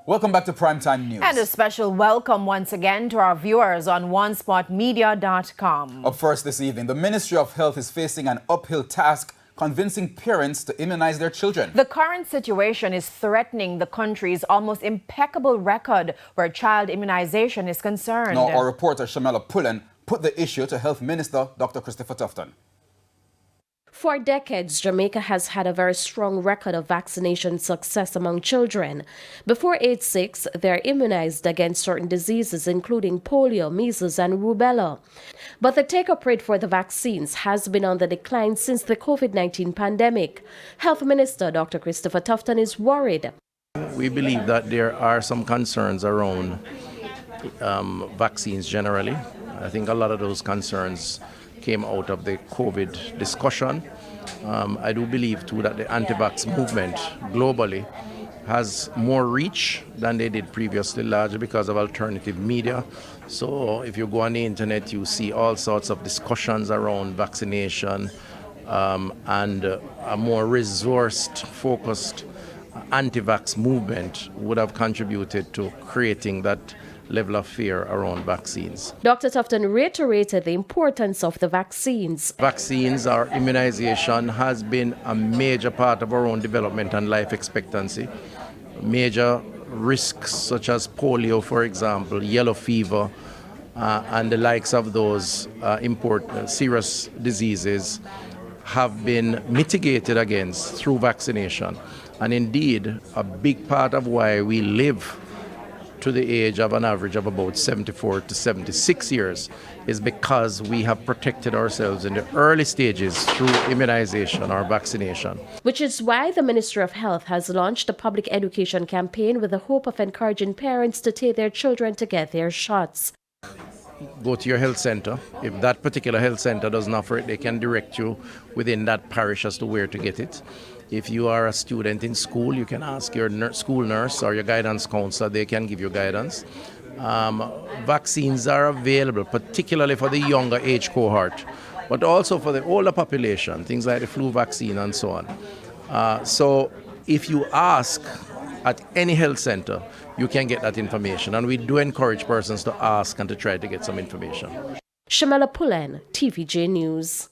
Welcome back to Primetime News. And a special welcome once again to our viewers on onespotmedia.com. Up first this evening, the Ministry of Health is facing an uphill task convincing parents to immunize their children. The current situation is threatening the country's almost impeccable record where child immunization is concerned. Now, our reporter Shamela Pullen put the issue to Health Minister Dr. Christopher Tufton. For decades, Jamaica has had a very strong record of vaccination success among children. Before age 6, they're immunized against certain diseases, including polio, measles, and rubella. But the take-up rate for the vaccines has been on the decline since the COVID-19 pandemic. Health Minister Dr. Christopher Tufton is worried. We believe that there are some concerns around vaccines generally. I think a lot of those concerns came out of the COVID discussion. I do believe too that the anti-vax movement globally has more reach than they did previously, largely because of alternative media. So if you go on the internet, you see all sorts of discussions around vaccination and a more resourced, focused anti-vax movement would have contributed to creating that level of fear around vaccines. Dr. Tufton reiterated the importance of the vaccines. Vaccines or immunization has been a major part of our own development and life expectancy. Major risks such as polio, for example, yellow fever, and the likes of those serious diseases have been mitigated against through vaccination. And indeed, a big part of why we live to the age of an average of about 74 to 76 years is because we have protected ourselves in the early stages through immunization or vaccination. Which is why the Ministry of Health has launched a public education campaign with the hope of encouraging parents to take their children to get their shots. Go to your health center. If that particular health center doesn't offer it, they can direct you within that parish as to where to get it. If you are a student in school, you can ask your school nurse or your guidance counselor. They can give you guidance. Vaccines are available, particularly for the younger age cohort, but also for the older population, things like the flu vaccine and so on. So if you ask at any health center, you can get that information. And we do encourage persons to ask and to try to get some information. Shamela Pullen, TVJ News.